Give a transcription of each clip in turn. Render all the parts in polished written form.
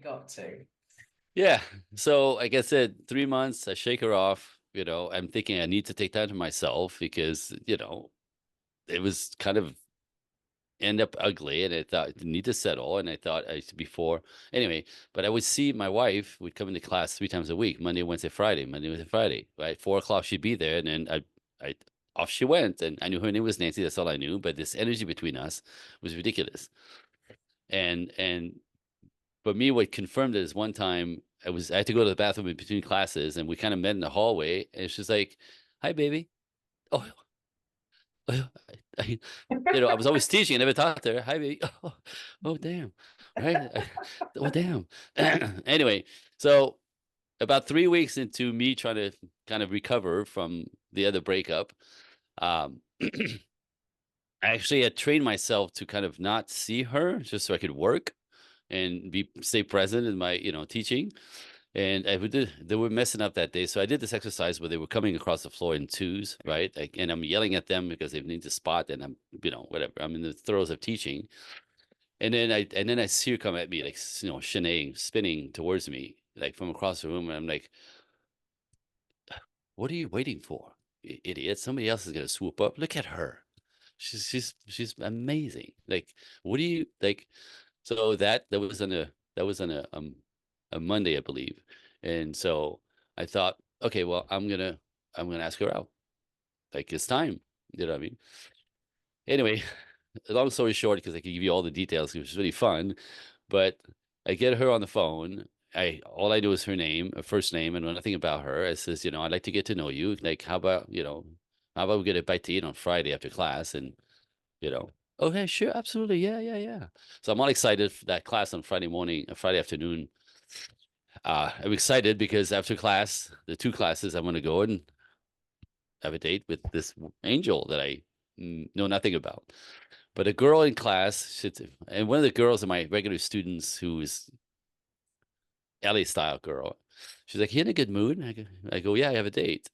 got to. Yeah. So like I said, 3 months, I shake her off. I'm thinking I need to take time to myself because, it was kind of end up ugly and I thought I need to settle. And I thought before anyway, but I would see my wife would come into class 3 times a week, Monday, Wednesday, Friday, Monday, Wednesday, Friday, right? 4 o'clock she'd be there. And then I off she went. And I knew her name was Nancy. That's all I knew. But this energy between us was ridiculous. And but me, what confirmed it is one time I had to go to the bathroom in between classes and we kind of met in the hallway and she's like, "Hi, baby." Oh, I, I, I was always teaching. I never talked to her. Hi, baby. Oh, damn. Right. Oh, damn. Anyway, so about 3 weeks into me trying to kind of recover from the other breakup, I actually had trained myself to kind of not see her just so I could work and stay present in my, teaching. And they were messing up that day. So I did this exercise where they were coming across the floor in twos, right? And I'm yelling at them because they need to spot, and I'm, whatever. I'm in the throes of teaching. And then I see her come at me, like, shenaying, spinning towards me, like from across the room. And I'm like, what are you waiting for? Idiot. Somebody else is gonna swoop up. Look at her. She's amazing. Like, what do you like? So that was on a Monday, I believe. And so I thought, okay, well, I'm gonna ask her out. Like, it's time. You know what I mean? Anyway, long story short, because I could give you all the details, it was really fun. But I get her on the phone. All I do is her first name, and know nothing about her. I says, I'd like to get to know you. Like, how about we get a bite to eat on Friday after class? And you know, okay, sure, absolutely, yeah, yeah, yeah. So I'm all excited for that class on Friday morning, Friday afternoon. I'm excited because after class, the two classes, I'm going to go and have a date with this angel that I know nothing about. But a girl in class sits, and one of the girls are my regular students who is LA style girl. She's like, "You in a good mood?" I go, "Yeah, I have a date."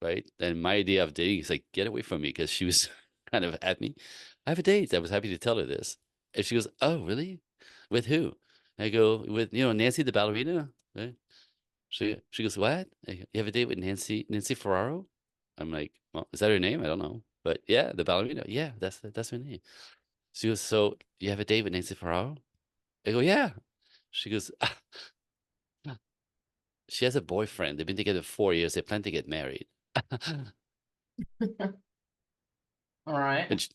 Right. And my idea of dating is like, get away from me because she was kind of at me. I have a date. I was happy to tell her this. And she goes, "Oh, really? With who?" I go, "With, Nancy the ballerina." Right? She goes, "What? You have a date with Nancy Ferraro?" I'm like, "Well, is that her name? I don't know. But yeah, the ballerina. Yeah, that's her name." She goes, "So you have a date with Nancy Ferraro?" I go, "Yeah." She goes, "She has a boyfriend. They've been together 4 years. They plan to get married." All right. And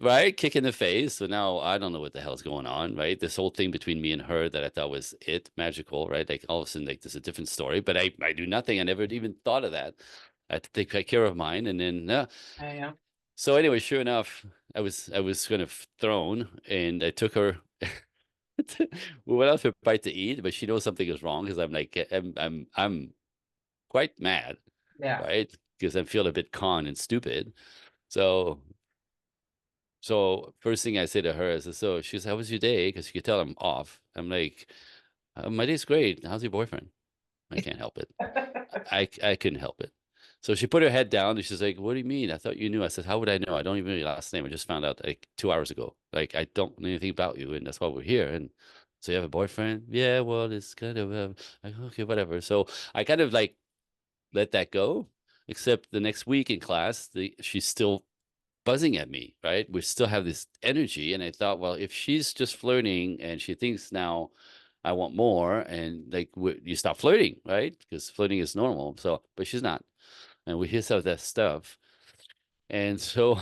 right, kick in the face. So now I don't know what the hell's going on, right? This whole thing between me and her that I thought was magical, right? Like all of a sudden, like there's a different story, but I do nothing. I never even thought of that. I had to take care of mine, and then Yeah, yeah. so anyway, sure enough, I was kind of thrown, and I took her. We went out for a bite to eat, but she knows something is wrong because I'm like I'm quite mad, Yeah. right? Because I feel a bit con and stupid. So So first thing I say to her is, so she goes, "How was your day?" Because you could tell I'm off. I'm like, "My day's great. How's your boyfriend?" I can't help it. I couldn't help it. So she put her head down and she's like, "What do you mean? I thought you knew." I said, "How would I know? I don't even know your last name. I just found out like 2 hours ago. Like I don't know anything about you, and that's why we're here." And so you have a boyfriend? Yeah, well, it's kind of like, okay, whatever. So I kind of like let that go. Except the next week in class, she's still buzzing at me, right? We still have this energy. And I thought, well, if she's just flirting and she thinks now I want more, and like you stop flirting, right? Because flirting is normal. So, but she's not. And we hear some of that stuff. And so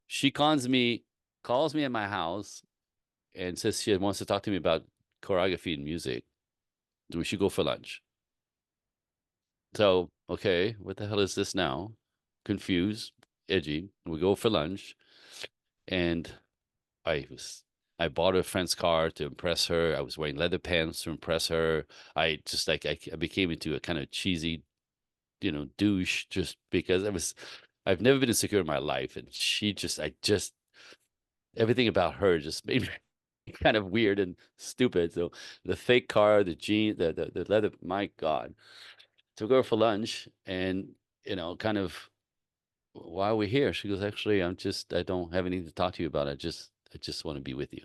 she calls me at my house and says she wants to talk to me about choreography and music. We should go for lunch. So, okay, what the hell is this now? Confused, edgy. We go for lunch. And I was I bought a friend's car to impress her. I was wearing leather pants to impress her. I just like I became into a kind of cheesy, douche just because I've never been insecure in my life. And everything about her just made me kind of weird and stupid. So the fake car, the jean, the leather, my God. Took her for lunch and, kind of why are we here? She goes, actually, I don't have anything to talk to you about. I just want to be with you.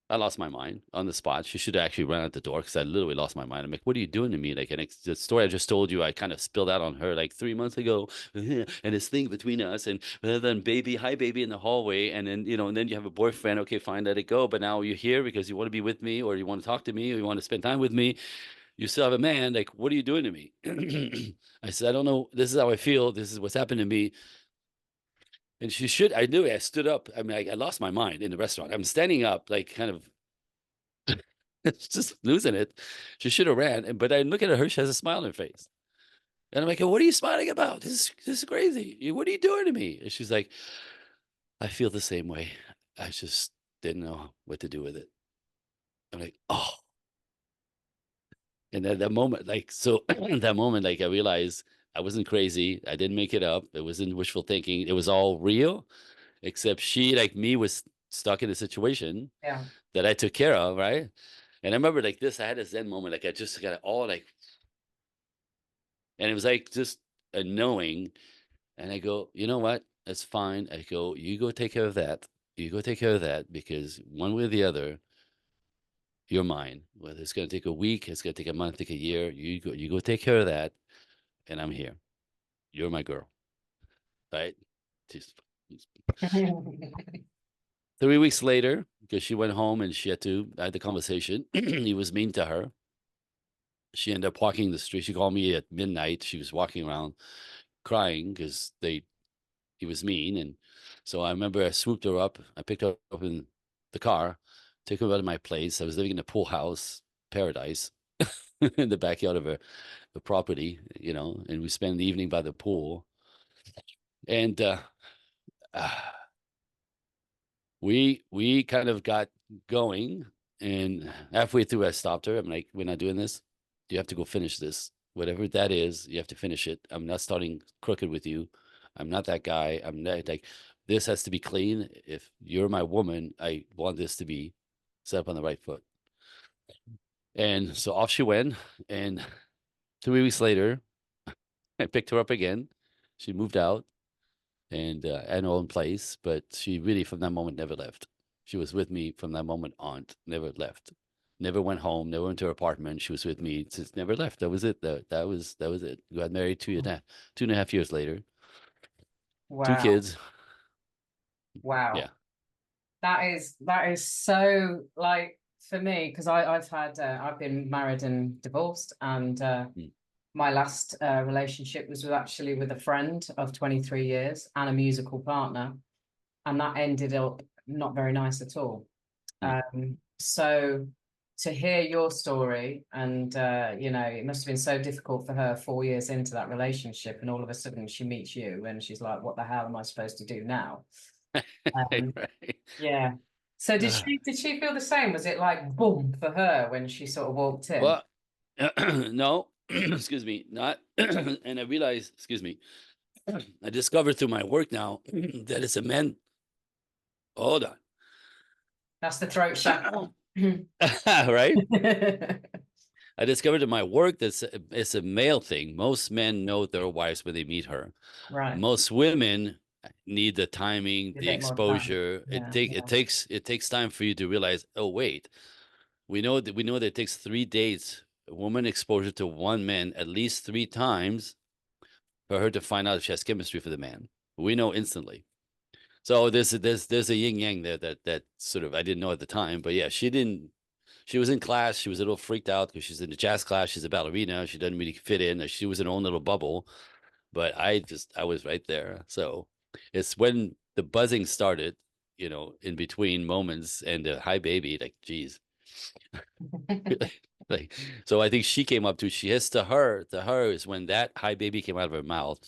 I lost my mind on the spot. She should have actually run out the door because I literally lost my mind. I'm like, what are you doing to me? Like, and the story I just told you, I kind of spilled out on her like 3 months ago, and this thing between us, and then baby, hi baby in the hallway, and then and then you have a boyfriend. Okay, fine, let it go. But now you're here because you want to be with me, or you want to talk to me, or you want to spend time with me. You still have a man. Like, what are you doing to me? I said, I don't know. This is how I feel. This is what's happened to me. And she should. I knew it. I stood up. I mean, I lost my mind in the restaurant. I'm standing up, like kind of just losing it. She should have ran. But I look at her, she has a smile on her face. And I'm like, what are you smiling about? This is crazy. What are you doing to me? And she's like, I feel the same way. I just didn't know what to do with it. I'm like, oh. And at that moment, like, so that moment, like I realized I wasn't crazy. I didn't make it up. It wasn't wishful thinking. It was all real, except she, like me, was stuck in a situation Yeah. that I took care of, right? And I remember like this, I had a Zen moment, like I just got it all like, and it was like just a knowing. And I go, you know what? That's fine. I go, you go take care of that. You go take care of that because one way or the other, you're mine. Whether it's going to take a week, it's going to take a month, take a year. You go take care of that, and I'm here. You're my girl, right? Just 3 weeks later, because she went home and she I had the conversation. He was mean to her. She ended up walking the street. She called me at midnight. She was walking around crying because he was mean. And so I remember I swooped her up. I picked her up in the car, took her out of my place. I was living in a pool house, paradise, in the backyard of a property, and we spent the evening by the pool. And uh, we kind of got going. And halfway through, I stopped her. I'm like, we're not doing this. You have to go finish this. Whatever that is, you have to finish it. I'm not starting crooked with you. I'm not that guy. I'm not like, this has to be clean. If you're my woman, I want this to be set up on the right foot. And so off she went. And 3 weeks later, I picked her up again. She moved out and had her own place, but she really, from that moment, never left. She was with me from that moment on, never left, never went home, never went to her apartment. She was with me, just never left. That was it. That was it. Got married 2.5 years later. Two Wow. kids. Wow. Yeah. That is so like for me because I've been married and divorced and Mm. my last relationship was actually with a friend of 23 years and a musical partner, and that ended up not very nice at all. Mm. So to hear your story and it must have been so difficult for her 4 years into that relationship, and all of a sudden she meets you and she's like, "What the hell am I supposed to do now?" Um, Right. yeah. So did Uh, she feel the same? Was it like boom for her when she sort of walked in? well, no, excuse me, not. And I realized, excuse me, I discovered through my work now that it's a men. Hold on. That's the throat chakra. Right? I discovered in my work that it's a male thing. Most men know their wives when they meet her. Right. Most women need the timing, A the bit more time. exposure. Yeah. It takes time for you to realize, oh wait, we know that it takes 3 dates, a woman exposure to one man at least 3 times for her to find out if she has chemistry for the man. We know instantly. So there's a yin yang there that sort of I didn't know at the time, but yeah, she didn't. She was in class. She was a little freaked out because she's in the jazz class. She's a ballerina. She doesn't really fit in. She was in her own little bubble. But I was right there. So it's when the buzzing started, in between moments and the hi baby, like, geez. Like, so I think she came up to, she hissed to her is when that hi baby came out of her mouth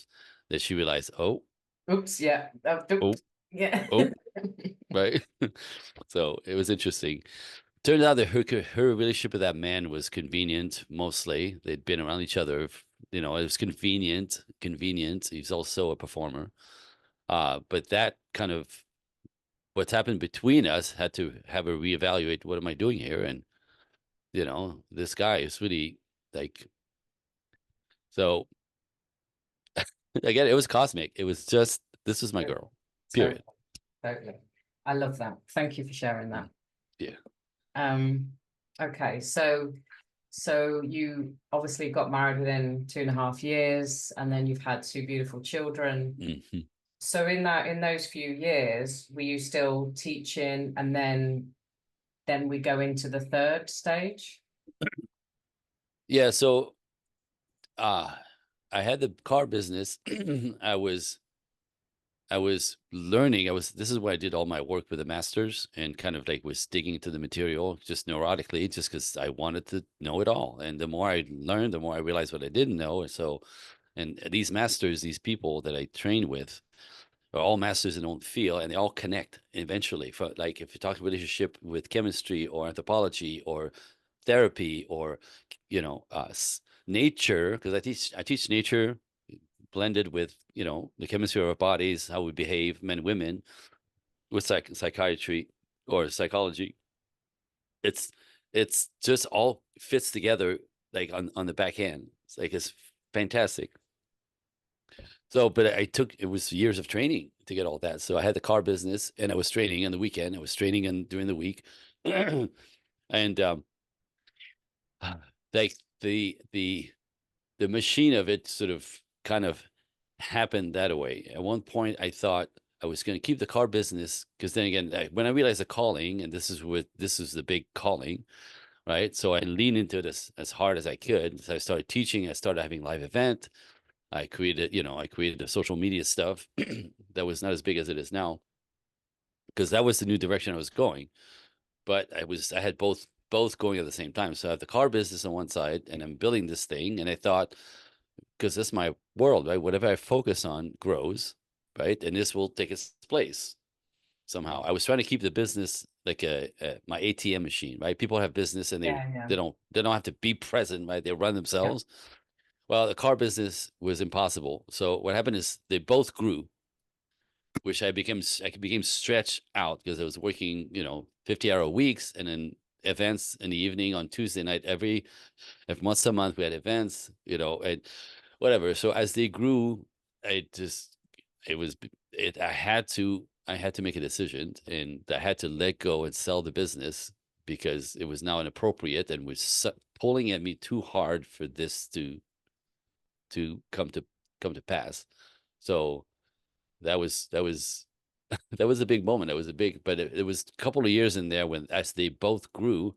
that she realized, oh, Oops. Yeah. oh, Oops. Yeah. oh, right. So it was interesting. Turned out that her relationship with that man was convenient. Mostly, they'd been around each other. It was convenient. Convenient. He's also a performer. But that kind of what's happened between us had to have her reevaluate. What am I doing here? And this guy is really like. So again, it was cosmic. It was just this was my girl. Totally. Period. Totally. I love that. Thank you for sharing that. Mm. Yeah. Okay, so you obviously got married within 2.5 years, and then you've had two beautiful children. Mhm. So in those few years, were you still teaching, and then we go into the third stage? Yeah, so uh I had the car business. I was learning. This is where I did all my work with the masters and kind of like was digging into the material just neurotically, just because I wanted to know it all. And the more I learned, the more I realized what I didn't know. And so, and these masters, these people that I train with, are all masters in their own field, and they all connect eventually. For like, if you talk relationship with chemistry or anthropology or therapy or, nature, because I teach nature blended with the chemistry of our bodies, how we behave, men, women, with psychiatry or psychology. It's just all fits together like on the back end. It's fantastic. So, but it was years of training to get all that. So I had the car business, and I was training on the weekend. I was training during the week, and like the machine of it sort of kind of happened that way. At one point, I thought I was going to keep the car business, because then again, when I realized the calling, and this is the big calling, right? So I leaned into it as hard as I could. So I started teaching. I started having live event. I created the social media stuff that was not as big as it is now, because that was the new direction I was going. But I had both going at the same time. So I have the car business on one side, and I'm building this thing, and I thought, because that's my world, right? Whatever I focus on grows, right? And this will take its place somehow. I was trying to keep the business like my ATM machine, right? People have business, and Yeah, yeah, they don't have to be present, right? They run yeah. themselves. Well, the car business was impossible. So what happened is they both grew, which I became stretched out, because I was working, 50-hour weeks, and then events in the evening on Tuesday night. Every once a month we had events, and whatever. So as they grew, I just it was it I had to make a decision, and I had to let go and sell the business, because it was now inappropriate and was pulling at me too hard for this to come to pass. So that was that was a big moment. That was a big, but it was a couple of years in there when, as they both grew,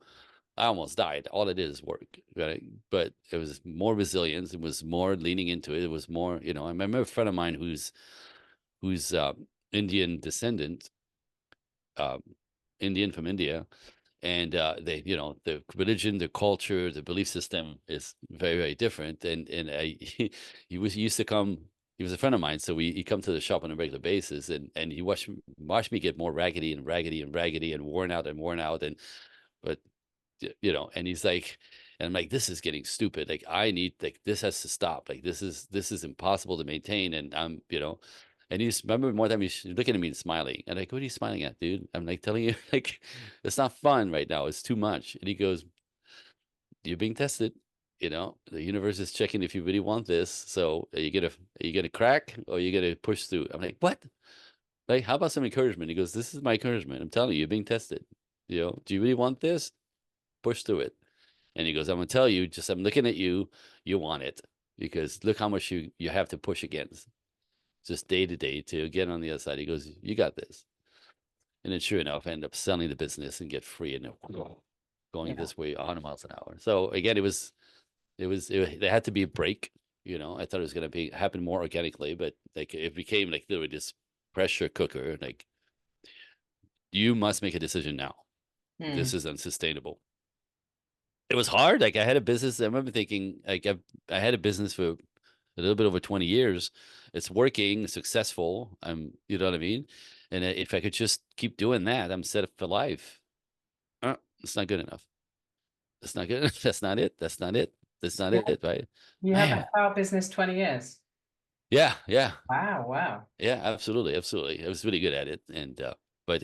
I almost died. All I did is work, right? But it was more resilience. It was more leaning into it. It was more, I remember a friend of mine who's Indian descendant, um, Indian from India, and they, the religion, the culture, the belief system is very, very different. And he used to come. He was a friend of mine, so he come to the shop on a regular basis, and he watched me get more raggedy and raggedy and raggedy and worn out, and but and he's like, and I'm like, this is getting stupid. Like, this has to stop. Like, this is impossible to maintain. And and he's, remember one time he's looking at me and smiling. And like, what are you smiling at, dude? I'm like telling you, like, it's not fun right now. It's too much. And he goes, you're being tested. The universe is checking if you really want this. So are you gonna crack, or are you gonna push through? I'm like, what? Like, how about some encouragement? He goes, this is my encouragement. I'm telling you, you're being tested. Do you really want this? Push through it. And he goes, I'm gonna tell you, just I'm looking at you, you want it, because look how much you have to push against, just day to day to get on the other side. He goes, you got this. And then sure enough, I end up selling the business and get free, and going Yeah. this way 100 miles an hour. So again, there had to be a break. I thought it was gonna happen more organically, but like it became like literally this pressure cooker. Like, you must make a decision now. This Hmm. is unsustainable. It was hard. Like, I had a business. I remember thinking, like, I had a business for a little bit over 20 years. It's working, successful. You know what I mean? And if I could just keep doing that, I'm set up for life. It's not good enough. That's not good. That's not it. That's not it. That's not You it. Right? you had Man. that car business 20 years. Yeah. Yeah. Wow, wow. Yeah. Absolutely. Absolutely. I was really good at it. And, but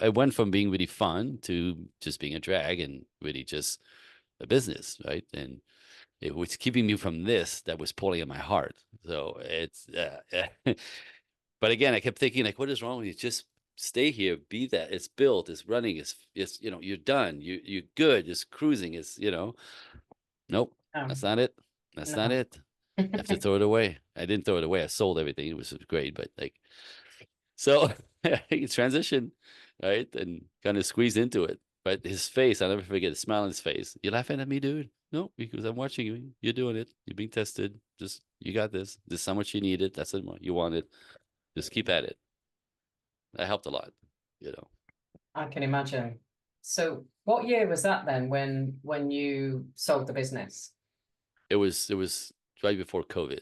I went from being really fun to just being a drag, and really just a business. Right. And it was keeping me from this that was pulling at my heart. So it's, but again, I kept thinking, like, what is wrong with you? Just stay here, be that. It's built, it's running, it's you know, you're done, you're good, it's cruising, it's you know. Nope, Oh, that's not it. That's not no. it. You have to throw it away. I didn't throw it away. I sold everything. It was great, but like so he transitioned, right? And kind of squeezed into it. But his face, I'll never forget the smile on his face. You laughing at me, dude? No, because I'm watching you. You're doing it. You're being tested. Just you got this. This is how much you need it. That's what you wanted. Just keep at it. That helped a lot, you know. I can imagine. So what year was that then when you sold the business? It was right before COVID,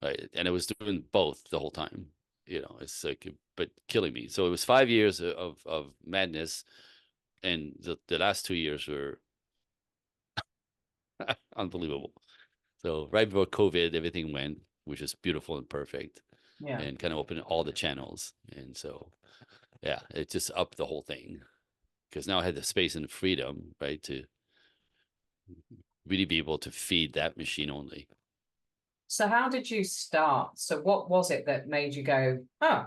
right? And it was doing both the whole time. You know, it's like but killing me. So it was 5 years of madness, and the last 2 years were unbelievable. So right before COVID, everything went, which is beautiful and perfect, Yeah. and kind of opened all the channels. And so, yeah, it just upped the whole thing because now I had the space and the freedom, right, to really be able to feed that machine only. So how did you start? So what was it that made you go, oh,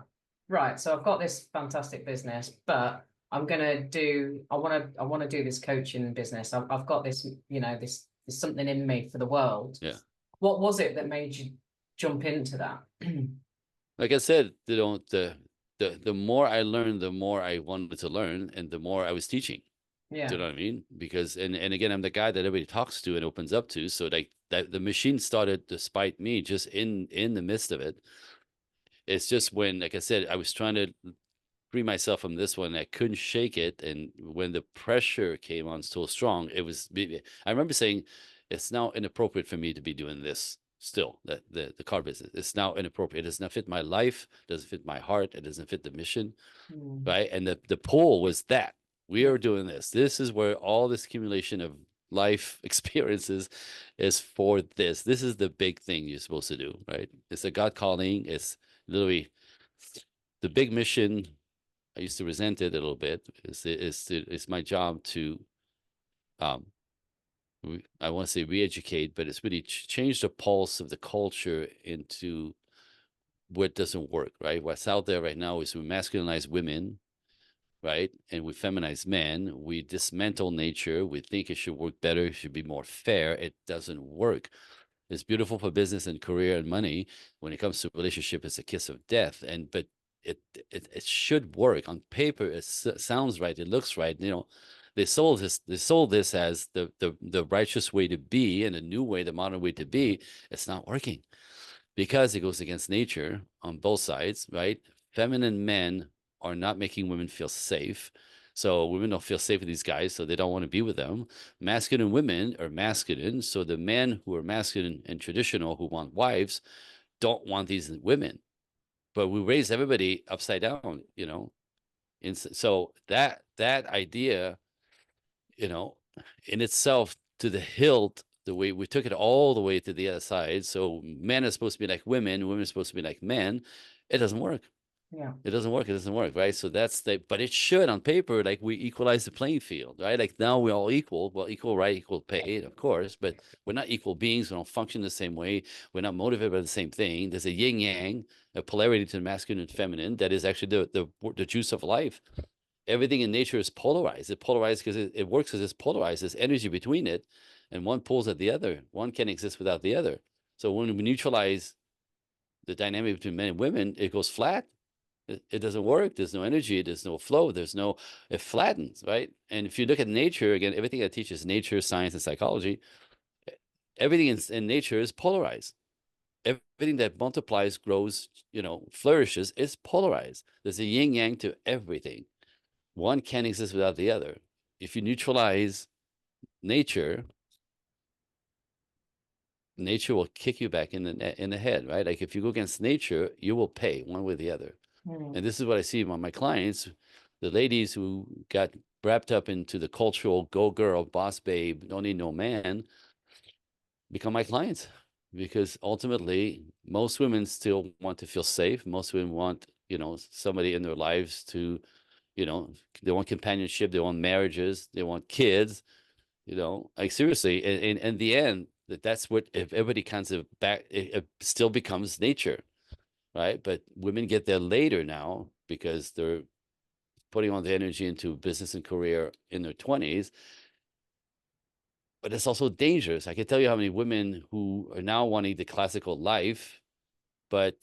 right, so I've got this fantastic business, but I want to do this coaching business. I've got this, you know, there's something in me for the world. Yeah. What was it that made you jump into that? Like I said, you know, the more I learned, the more I wanted to learn, and the more I was teaching. Do Yeah. you know what I mean? Because and again, I'm the guy that everybody talks to and opens up to. So like that the machine started despite me, just in the midst of it. It's just when, like I said, I was trying to free myself from this one. I couldn't shake it, and when the pressure came on so strong, it was. I remember saying, "It's now inappropriate for me to be doing this." Still, the car business, it's now inappropriate. It does not fit my life. Doesn't fit my heart. It doesn't fit the mission, Mm. right? And the pull was that we Yeah. are doing this. This is where all this accumulation of life experiences is for this. This is the big thing you're supposed to do, right? It's a God calling. It's literally the big mission. I used to resent it a little bit. It's my job to, um, I want to say re-educate, but it's really change the pulse of the culture into what doesn't work, right? What's out there right now is we masculinize women, right? And we feminize men. We dismantle nature. We think it should work better. It should be more fair. It doesn't work. It's beautiful for business and career and money. When it comes to relationship, it's a kiss of death. And but it should work on paper. It sounds right. It looks right. You know, they sold this. They sold this as the righteous way to be and a new way, the modern way to be. It's not working because it goes against nature on both sides, right? Feminine men are not making women feel safe. So women don't feel safe with these guys, so they don't want to be with them. Masculine women are masculine, so the men who are masculine and traditional who want wives don't want these women. But we raise everybody upside down, you know. And so that idea, you know, in itself to the hilt, the way we took it all the way to the other side. So men are supposed to be like women are supposed to be like men. It doesn't work. Yeah. It doesn't work. It doesn't work, right? So that's but it should on paper, like we equalize the playing field, right? Like now we're all equal. Well, equal right, equal pay, of course, but we're not equal beings. We don't function the same way. We're not motivated by the same thing. There's a yin yang, a polarity to the masculine and feminine that is actually the juice of life. Everything in nature is polarized. It polarized because it works as it's polarized. There's energy between it, and one pulls at the other. One can't exist without the other. So when we neutralize the dynamic between men and women, it goes flat. It doesn't work. There's no energy. There's no flow. It flattens, right? And if you look at nature, again, everything that teaches nature, science, and psychology, everything in nature is polarized. Everything that multiplies, grows, you know, flourishes is polarized. There's a yin yang to everything. One can't exist without the other. If you neutralize nature, nature will kick you back in the head, right? Like if you go against nature, you will pay one way or the other. Mm. And this is what I see among my clients, the ladies who got wrapped up into the cultural go girl, boss babe, don't need no man, become my clients because ultimately most women still want to feel safe. Most women want, you know, somebody in their lives to, you know, they want companionship, they want marriages, they want kids, you know, like seriously. In the end, that's what if everybody kinds of back, it still becomes nature. right? But women get there later now because they're putting all the energy into business and career in their 20s. But it's also dangerous. I can tell you how many women who are now wanting the classical life, but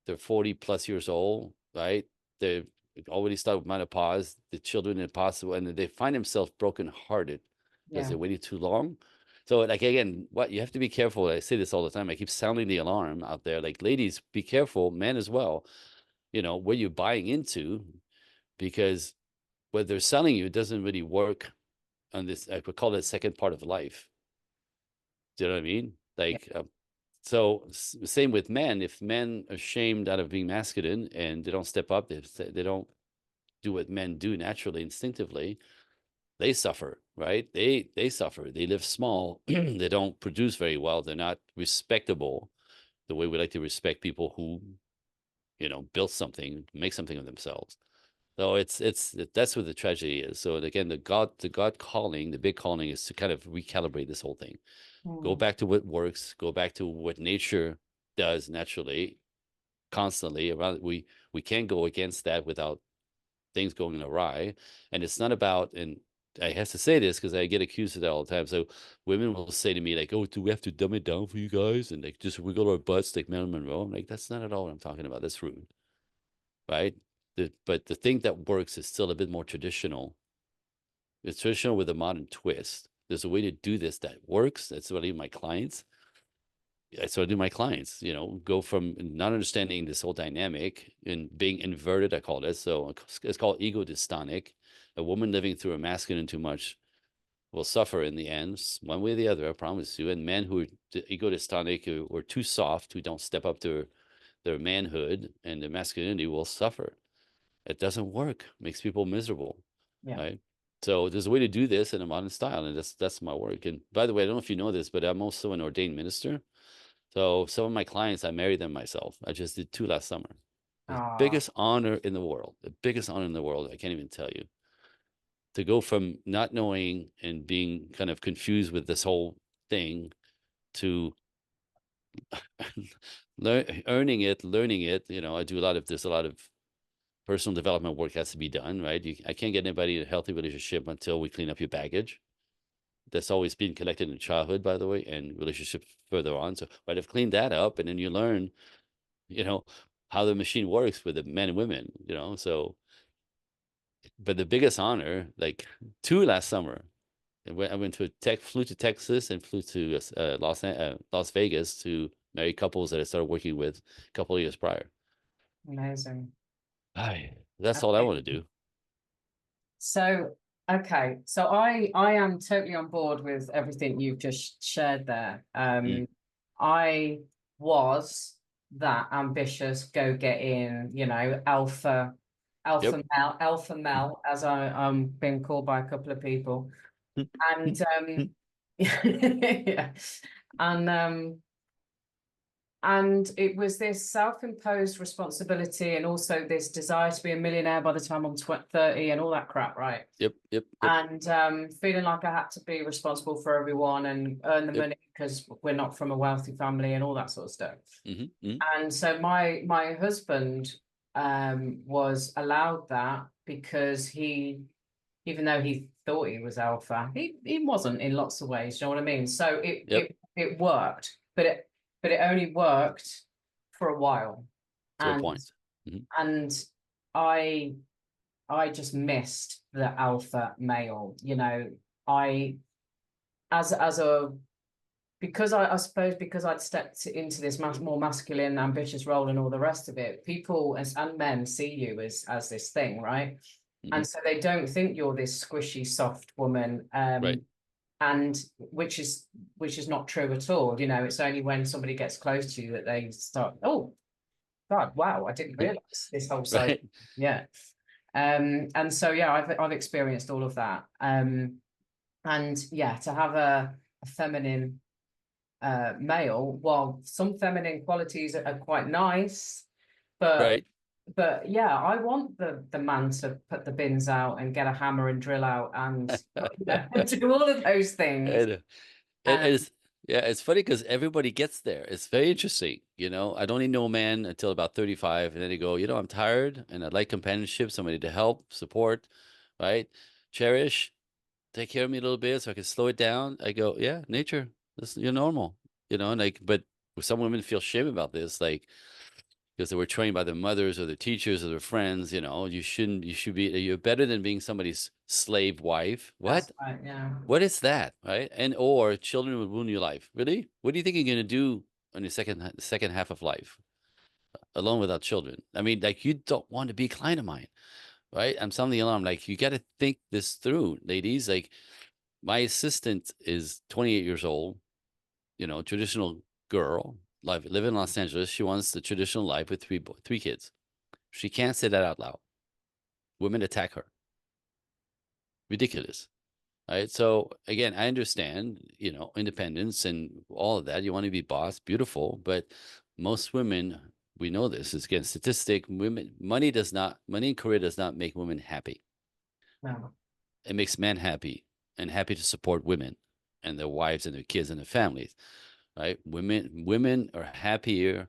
they're 40 plus years old, right? They've already started menopause, the children impossible, and they find themselves brokenhearted because Yeah. they waited too long. So, like, again, what you have to be careful. I say this all the time. I keep sounding the alarm out there. Like, ladies, be careful, men as well. You know, what you're buying into, because what they're selling you doesn't really work on this. I would call it second part of life. Do you know what I mean? Yeah. Like, so same with men. If men are shamed out of being masculine and they don't step up, they don't do what men do naturally, instinctively, they suffer, right? They suffer. They live small. They don't produce very well. They're not respectable the way we like to respect people who, you know, built something, make something of themselves. So that's what the tragedy is. So again, the God calling, the big calling is to kind of recalibrate this whole thing. Go Mm. back to what works, go back to what nature does naturally, constantly around. We can't go against that without things going awry. And it's not about, and I have to say this because I get accused of that all the time. So women will say to me, like, oh, do we have to dumb it down for you guys? And like just wiggle our butts like Marilyn Monroe. I'm like, that's not at all what I'm talking about. That's rude. Right. But the thing that works is still a bit more traditional. It's traditional with a modern twist. There's a way to do this that works. That's what I do my clients. That's what I do my clients, you know, go from not understanding this whole dynamic and being inverted, I call it. So it's called ego dystonic. A woman living through a masculine too much will suffer in the end, one way or the other, I promise you. And men who are ego dystonic or too soft, who don't step up to their manhood and their masculinity will suffer. It doesn't work, makes people miserable, Yeah. right? So there's a way to do this in a modern style, and that's my work. And by the way, I don't know if you know this, but I'm also an ordained minister. So some of my clients, I married them myself. I just did 2 last summer. The Ah, biggest honor in the world, the biggest honor in the world. I can't even tell you. To go from not knowing and being kind of confused with this whole thing to earning it, learning it. You know, there's a lot of personal development work has to be done, right? I can't get anybody in a healthy relationship until we clean up your baggage. That's always been collected in childhood, by the way, and relationships further on. So, but I've cleaned that up, and then you learn, you know, how the machine works with the men and women, you know. So, but the biggest honor, like 2 last summer, I went to flew to Texas and flew to Las Vegas to marry couples that I started working with a couple of years prior. amazing. That's all I Okay. want to do. So, okay. So I am totally on board with everything you've just shared there. Mm. I was that ambitious, go get in, you know, Yep. alpha male, as I'm being called by a couple of people. And yeah. And and it was this self-imposed responsibility and also this desire to be a millionaire by the time I'm 30 and all that crap, right? Yep. Yep. Yep. And feeling like I had to be responsible for everyone and earn the Yep. money because we're not from a wealthy family and all that sort of stuff. Mm-hmm. And so my husband was allowed that because even though he thought he was alpha, he wasn't in lots of ways. You know what I mean? So Yep. it worked, but it only worked for a while, To a and point. Mm-hmm. and I I just missed the alpha male. You know, I as a because I suppose because I'd stepped into this more masculine, ambitious role and all the rest of it, people and men see you as this thing, right? Mm-hmm. And so they don't think you're this squishy, soft woman, Right. and which is not true at all. You know, it's only when somebody gets close to you that they start, oh God, wow, I didn't realize this whole side. Right. Yeah. And so yeah, I've experienced all of that. And yeah, to have a feminine male, while some feminine qualities are quite nice, but Right. yeah, I want the man to put the bins out and get a hammer and drill out and do all of those things. And Um, it's Yeah, it's funny because everybody gets there. It's very interesting. I don't need no man until about 35. And then they go, I'm tired and I'd like companionship, somebody to help, support, right? Cherish, take care of me a little bit so I can slow it down. I go, yeah, nature, you're normal, and like, but some women feel shame about this, like, because they were trained by their mothers or their teachers or their friends, you should be, you're better than being somebody's slave wife. That's What? right, yeah. What is that, right? And or children would ruin your life. Really? What do you think you're gonna do on your second half of life alone without children? I mean, like you don't want to be a client of mine, right? I'm sounding the alarm. Like you got to think this through, ladies. Like my assistant is 28 years old. Traditional girl, live in Los Angeles. She wants the traditional life with three kids. She can't say that out loud. Women attack her. Ridiculous. Right. So again, I understand, independence and all of that. You want to be boss, beautiful, but most women, we know this is again statistic. Money and career does not make women happy. No. It makes men happy and happy to support women and their wives and their kids and their families. Right. Women are happier.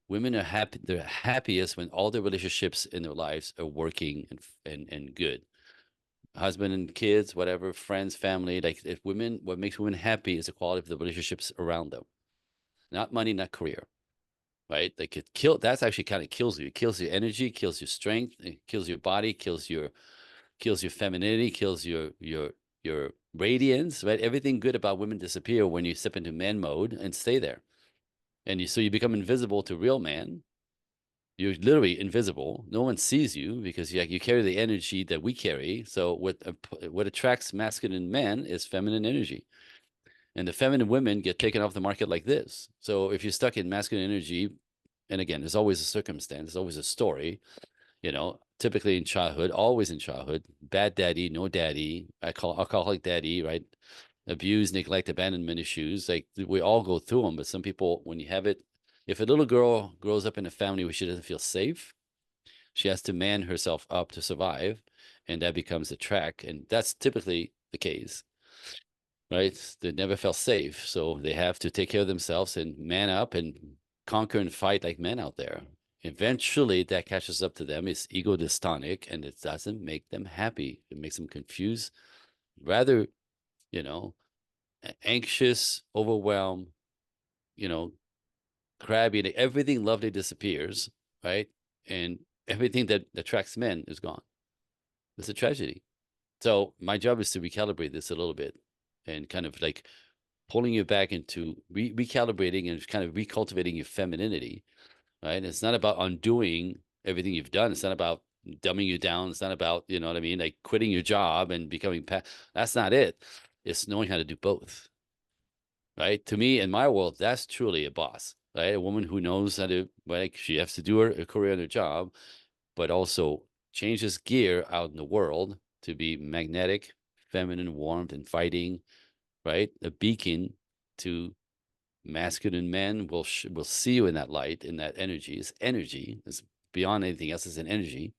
Women are happy. They're happiest when all their relationships in their lives are working and good. Husband and kids, whatever, friends, family. Like if women, what makes women happy is the quality of the relationships around them, not money, not career, right? Like that's actually kind of kills you. It kills your energy, kills your strength, it kills your body, kills your femininity, kills your radiance, right? Everything good about women disappear when you step into man mode and stay there. So you become invisible to real man. You're literally invisible. No one sees you because you carry the energy that we carry. So what attracts masculine men is feminine energy, and the feminine women get taken off the market like this. So if you're stuck in masculine energy, and again, there's always a circumstance, there's always a story. Typically in childhood, always in childhood, bad daddy, no daddy. I call alcoholic daddy, right? Abuse, neglect, abandonment issues. Like we all go through them, but some people, when you have it, if a little girl grows up in a family where she doesn't feel safe, she has to man herself up to survive, and that becomes a track. And that's typically the case, right? They never felt safe, so they have to take care of themselves and man up and conquer and fight like men out there. Eventually, that catches up to them. It's ego dystonic, and it doesn't make them happy. It makes them confused, rather, you know, anxious, overwhelmed, you know, crabby. Everything lovely disappears, right? And everything that attracts men is gone. It's a tragedy. So my job is to recalibrate this a little bit and kind of like pulling you back into recalibrating and kind of recultivating your femininity, right? It's not about undoing everything you've done. It's not about dumbing you down. It's not about, you know what I mean? Like quitting your job and becoming, that's not it. It's knowing how to do both, right? To me, in my world, that's truly a boss, right? A woman who knows how to, like, she has to do her career and her job, but also changes gear out in the world to be magnetic, feminine, warmth, and fighting, right? A beacon to masculine men will see you in that light, in that energy. It's energy. It's beyond anything else. It's an energy.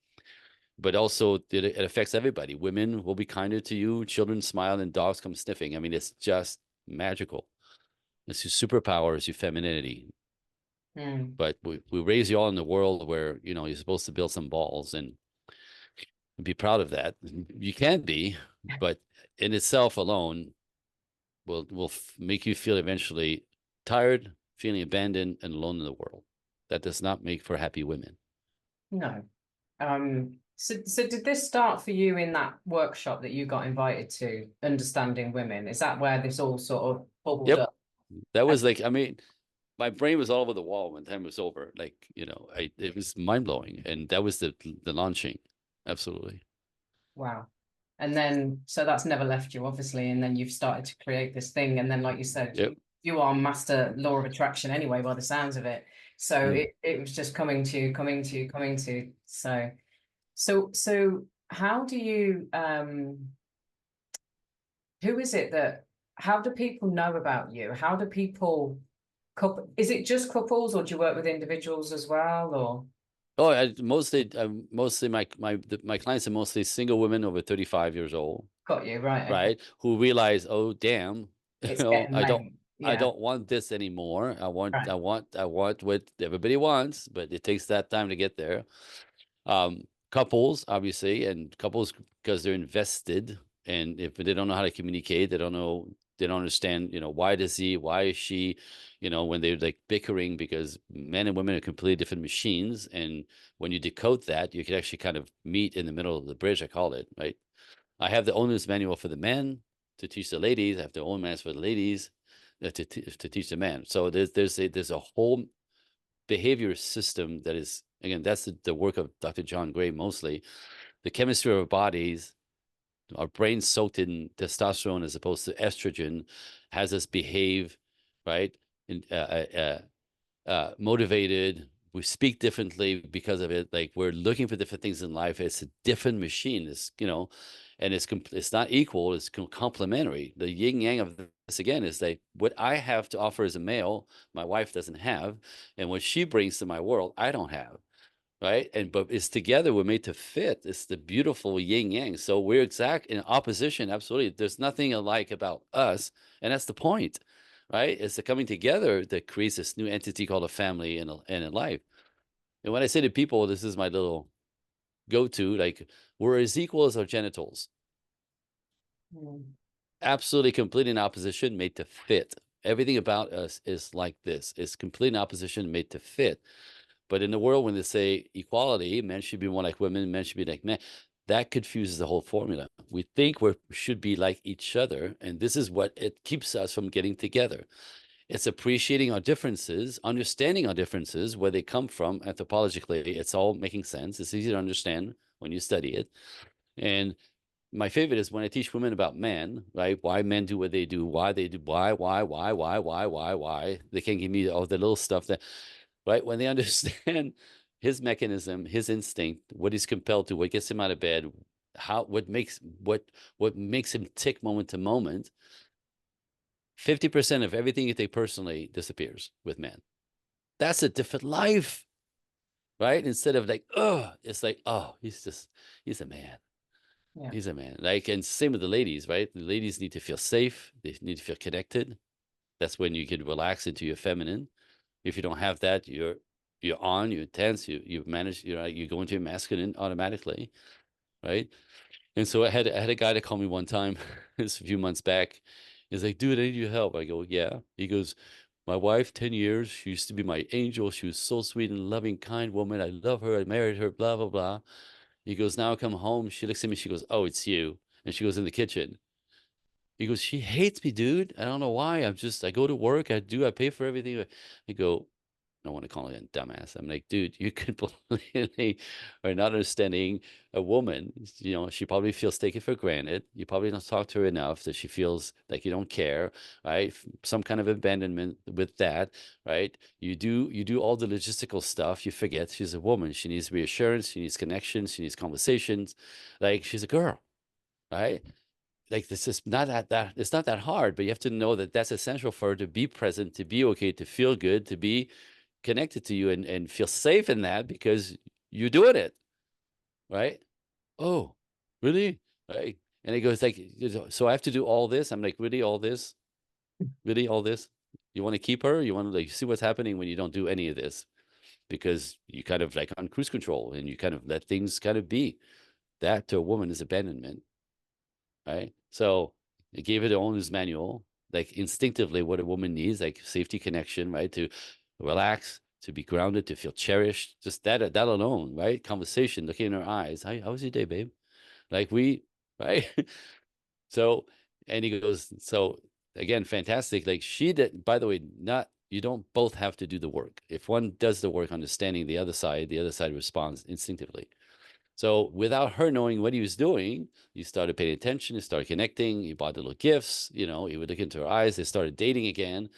But also it affects everybody. Women will be kinder to you. Children smile and dogs come sniffing. I mean, it's just magical. It's your superpower, is your femininity. Mm. But we raise you all in the world where, you're supposed to build some balls and be proud of that. You can be, but in itself alone will make you feel eventually tired, feeling abandoned and alone in the world. That does not make for happy women. No. So did this start for you in that workshop that you got invited to, Understanding Women? Is that where this all sort of bubbled Yep. up? That was like, I mean, my brain was all over the wall when time was over. Like, it was mind blowing. And that was the launching. Absolutely. Wow. And then, so that's never left you, obviously. And then you've started to create this thing. And then, like you said, Yep. you are master law of attraction anyway, by the sounds of it. So Mm. it was just coming to. So how do you, who is it that, how do people know about you? How do people, is it just couples or do you work with individuals as well? Or Oh, mostly my clients are mostly single women over 35 years old, got you, right? Okay. right? Who realize, oh, damn, It's getting I don't, late. I Yeah. don't want this anymore. Right. I want what everybody wants, but it takes that time to get there. Couples, obviously, and couples because they're invested, and if they don't know how to communicate, they don't understand, why does he, why is she, when they're like bickering because men and women are completely different machines. And when you decode that, you can actually kind of meet in the middle of the bridge, I call it, right? I have the owner's manual for the men to teach the ladies. I have the own manual for the ladies to teach the men. So there's a whole behavior system that is, again, that's the work of Dr. John Gray mostly. The chemistry of our bodies, our brains soaked in testosterone as opposed to estrogen, has us behave right and motivated. We speak differently because of it. Like we're looking for different things in life. It's a different machine. And it's not equal. It's complementary. The yin yang of this again is like what I have to offer as a male, my wife doesn't have, and what she brings to my world, I don't have. Right. But it's together, we're made to fit. It's the beautiful yin yang. So we're exact in opposition. Absolutely. There's nothing alike about us. And that's the point. Right. It's the coming together that creates this new entity called a family and a life. And when I say to people, this is my little go to, like, we're as equal as our genitals. Mm. Absolutely complete in opposition, made to fit. Everything about us is like this. It's complete in opposition, made to fit. But in the world, when they say equality, men should be more like women, men should be like men, that confuses the whole formula. We think we should be like each other, and this is what it keeps us from getting together. It's appreciating our differences, understanding our differences, where they come from anthropologically. It's all making sense. It's easy to understand when you study it. And my favorite is when I teach women about men, right? Why men do what they do, why they do, why. They can give me all the little stuff that, right? When they understand his mechanism, his instinct, what he's compelled to, what gets him out of bed, what makes him tick moment to moment, 50% of everything you take personally disappears with men. That's a different life, right? Instead of like, oh, it's like, oh, he's a man. Yeah. He's a man. Like, and same with the ladies, right? The ladies need to feel safe. They need to feel connected. That's when you can relax into your feminine. If you don't have that, you're tense, you manage, you go into your masculine automatically, right? And so I had a guy to call me one time, this a few months back. He's like, dude, I need your help. I go, yeah. He goes, my wife, 10 years, she used to be my angel. She was so sweet and loving, kind woman. I love her. I married her, blah, blah, blah. He goes, now I come home. She looks at me. She goes, oh, it's you. And she goes in the kitchen. He goes, she hates me, dude. I don't know why. I go to work. I pay for everything. I go, I don't want to call it a dumbass. I'm like, dude, you completely are not understanding a woman. She probably feels taken for granted. You probably don't talk to her enough that she feels like you don't care, right? Some kind of abandonment with that, right? You do all the logistical stuff. You forget she's a woman. She needs reassurance. She needs connection. She needs conversations. Like she's a girl, right? Like this is not that it's not that hard, but you have to know that that's essential for her to be present, to be okay, to feel good, to be connected to you and feel safe in that because you're doing it, right? Oh, really? Right. And he goes like, so I have to do all this. I'm like, really, all this? Really, all this? You want to keep her? You want to like see what's happening when you don't do any of this because you kind of like on cruise control and you kind of let things kind of be. That to a woman is abandonment, right? So they gave it the owner's manual, like instinctively what a woman needs, like safety, connection, right? To relax, to be grounded, to feel cherished. Just that alone, right? Conversation, looking in her eyes. How was your day, babe? Like right? So, and he goes, so again, fantastic. Like she did, by the way, not you don't both have to do the work. If one does the work, understanding the other side responds instinctively. So without her knowing what he was doing, he started paying attention, he started connecting, he bought little gifts, he would look into her eyes, they started dating again.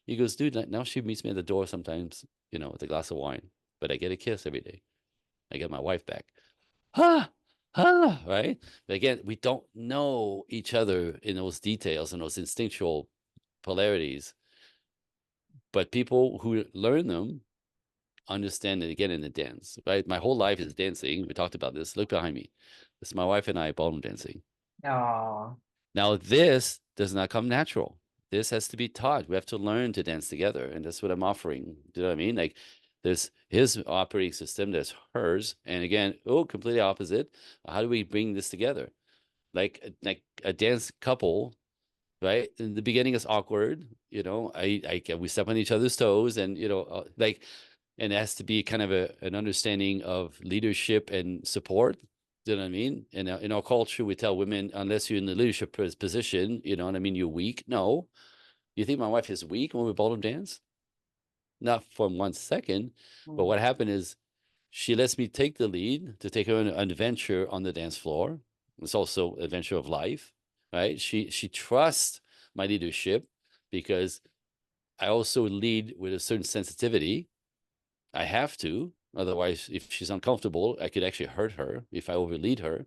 He goes, dude, now she meets me at the door sometimes, with a glass of wine, but I get a kiss every day. I get my wife back. Right? But again, we don't know each other in those details and those instinctual polarities. But people who learn them understand it again in the dance, right? My whole life is dancing. We talked about this. Look behind me. This is my wife and I ballroom dancing. Oh, Now, this does not come natural. this has to be taught. We have to learn to dance together, and that's what I'm offering. Do you know what I mean? Like, there's his operating system, there's hers, and again, oh, completely opposite. How do we bring this together? Like a dance couple, right? In the beginning, it's awkward. We step on each other's toes, and like, and it has to be kind of an understanding of leadership and support. Do you know what I mean? In our culture, we tell women, unless you're in the leadership position, you know what I mean, you're weak. No, you think my wife is weak when we ballroom dance? Not for 1 second. But Mm. what happened is she lets me take the lead to take her on an adventure on the dance floor. It's also an adventure of life, right? She trusts my leadership because I also lead with a certain sensitivity. I have to. Otherwise, if she's uncomfortable, I could actually hurt her if I overlead her.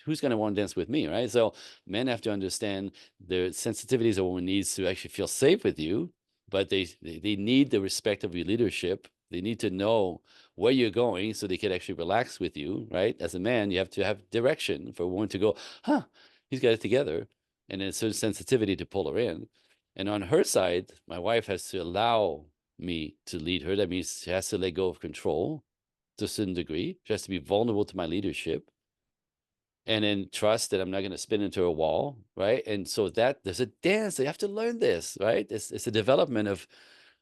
Who's going to want to dance with me, right? So men have to understand the sensitivities a woman needs to actually feel safe with you, but they need the respect of your leadership. They need to know where you're going so they can actually relax with you, right? As a man, you have to have direction for a woman to go, huh, he's got it together. And then a certain sensitivity to pull her in. And on her side, my wife has to allow me to lead her. That means she has to let go of control to a certain degree. She has to be vulnerable to my leadership and then trust that I'm not going to spin into a wall, right? And so that there's a dance. You have to learn this, right? It's a development of,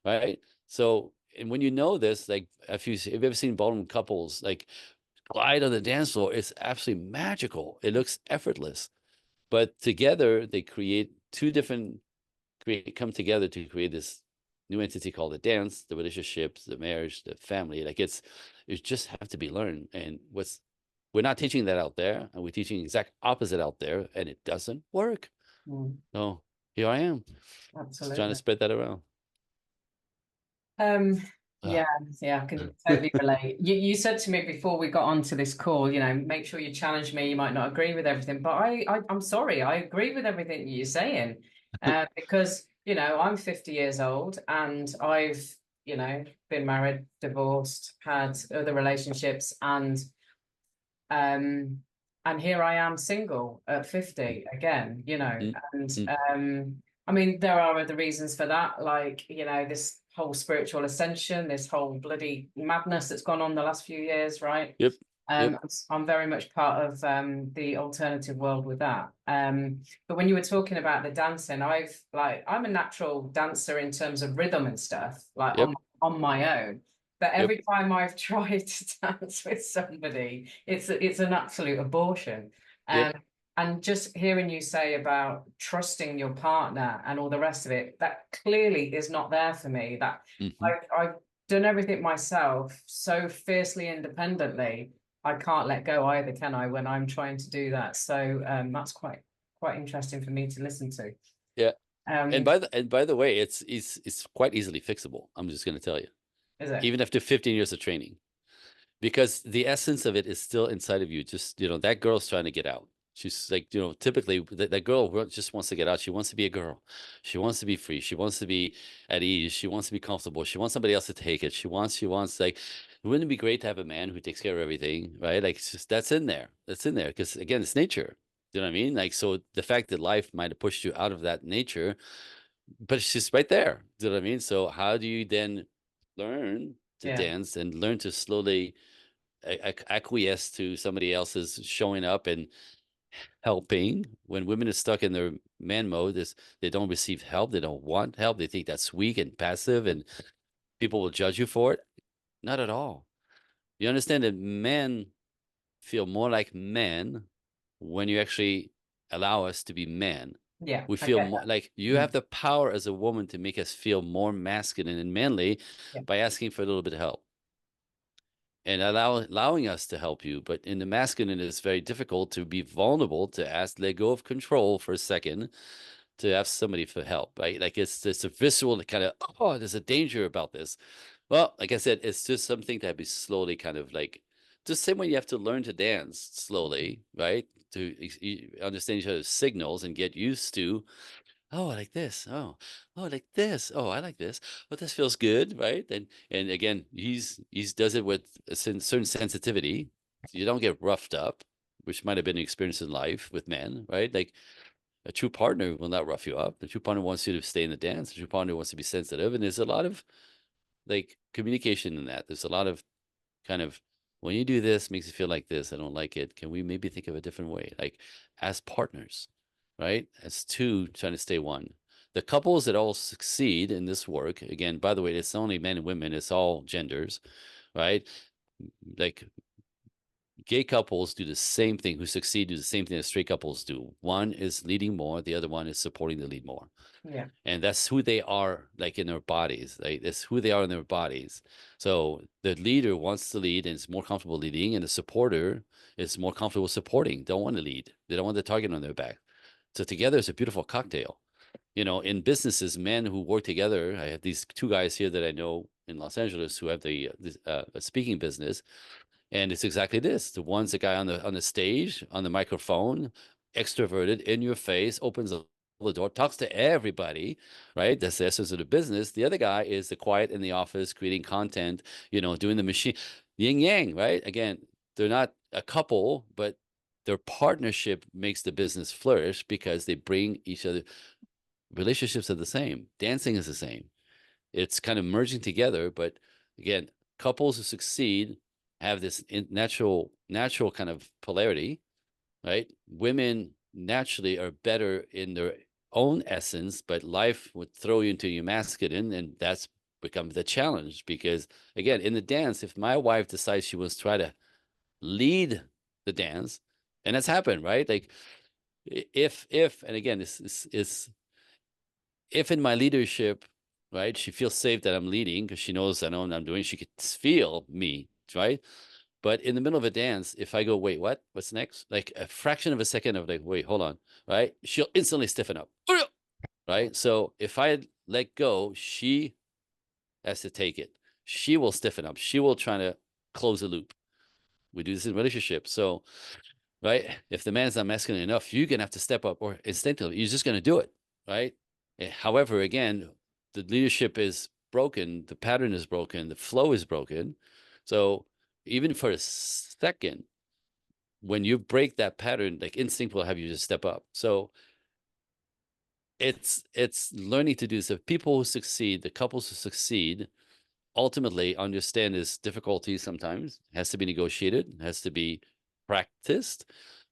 right? So, and when you know this, like if you've ever seen ballroom couples like glide on the dance floor, it's absolutely magical. It looks effortless, but together they create two different come together to create this new entity called the dance, the relationships, the marriage, the family. Like it just have to be learned. And we're not teaching that out there, and we're teaching the exact opposite out there, and it doesn't work. Mm. So here I am, just trying to Absolutely. spread that around. Um, Ah, yeah, yeah, I can totally relate. You said to me before we got onto this call, make sure you challenge me. You might not agree with everything, but I'm sorry, I agree with everything you're saying. Because, I'm 50 years old and I've, been married, divorced, had other relationships, um and here I am single at 50 again, mm, and mm. I mean there are other reasons for that, like this whole spiritual ascension, this whole bloody madness that's gone on the last few years, right? Yep, yep, I'm very much part of the alternative world with that. But when you were talking about the dancing, I'm a natural dancer in terms of rhythm and stuff, like yep, on my own. But yep. every time I've tried to dance with somebody, it's an absolute abortion. Yep. And just hearing you say about trusting your partner and all the rest of it, that clearly is not there for me. That Hmm. I've done everything myself so fiercely independently. I can't let go either, can I, when I'm trying to do that? So that's quite interesting for me to listen to. Yeah. And Um, by the way, it's quite easily fixable. I'm just going to tell you, is it? even after 15 years of training, because the essence of it is still inside of you. Just, that girl's trying to get out. She's like, typically that girl just wants to get out. She wants to be a girl. She wants to be free. She wants to be at ease. She wants to be comfortable. She wants somebody else to take it. She wants like, wouldn't it be great to have a man who takes care of everything, right? Like it's just that's in there. That's in there because again, it's nature. You know what I mean? Like, so the fact that life might have pushed you out of that nature, but it's just right there. Do you know what I mean? So how do you then learn to Yeah, dance and learn to slowly acquiesce to somebody else's showing up and helping when women are stuck in their man mode? Is they don't receive help, they don't want help, they think that's weak and passive, and people will judge you for it. Not at all. You understand that men feel more like men when you actually allow us to be men. yeah, We I feel get more that. like you Mm, have the power as a woman to make us feel more masculine and manly yeah, by asking for a little bit of help and allowing us to help you. But in the masculine, it's very difficult to be vulnerable, to ask, let go of control for a second, to ask somebody for help, right? Like it's a visceral kind of, oh, there's a danger about this. Well, like I said, it's just something that be slowly kind of like, just same way you have to learn to dance slowly, right? To understand each other's signals and get used to, oh, I like this. Oh, I like this. Oh, I like this. Oh, this feels good, right? And again, he's does it with a certain sensitivity. So you don't get roughed up, which might have been an experience in life with men, right? Like A true partner will not rough you up. The true partner wants you to stay in the dance. The true partner wants to be sensitive. And there's a lot of like communication in that. There's a lot of kind of, when you do this, makes you feel like this. I don't like it. Can we maybe think of a different way? Like as partners, right? As two trying to stay one. The couples that all succeed in this work, again, by the way, it's only men and women, it's all genders, right? Like gay couples do the same thing, who succeed do the same thing that straight couples do. One is leading more, the other one is supporting the lead more. Yeah. And that's who they are, like in their bodies. Like that's who they are in their bodies. So the leader wants to lead and is more comfortable leading, and the supporter is more comfortable supporting. Don't want to lead. They don't want the target on their back. So together it's a beautiful cocktail. You know, in businesses, men who work together. I have these two guys here that I know in Los Angeles who have a speaking business, and it's exactly this. The one's the guy on the stage, on the microphone, extroverted, in your face, opens the door, talks to everybody, right? That's the essence of the business. The other guy is the quiet in the office, creating content, you know, doing the machine. Yin yang, right? Again, they're not a couple, but their partnership makes the business flourish because they bring each other. Relationships are the same. Dancing is the same. It's kind of merging together, but again, couples who succeed have this natural kind of polarity, right? Women naturally are better in their own essence, but life would throw you into your masculine, and that's become the challenge. Because again, in the dance, if my wife decides she wants to try to lead the dance, and that's happened, right? Like if and again, this is if in my leadership, right, she feels safe that I'm leading because she knows I know what I'm doing. She could feel me, right? But in the middle of a dance, if I go, wait, what? What's next? Like a fraction of a second of like, wait, hold on, right? She'll instantly stiffen up, right? So if I let go, she has to take it. She will stiffen up. She will try to close the loop. We do this in relationships. So, right, if the man's not masculine enough, you're gonna have to step up, or instinctively, you're just gonna do it, right? However, again, the leadership is broken, the pattern is broken, the flow is broken. So even for a second, when you break that pattern, like instinct will have you just step up. So it's learning to do this. If people who succeed, the couples who succeed, ultimately understand this difficulty sometimes has to be negotiated, has to be practiced.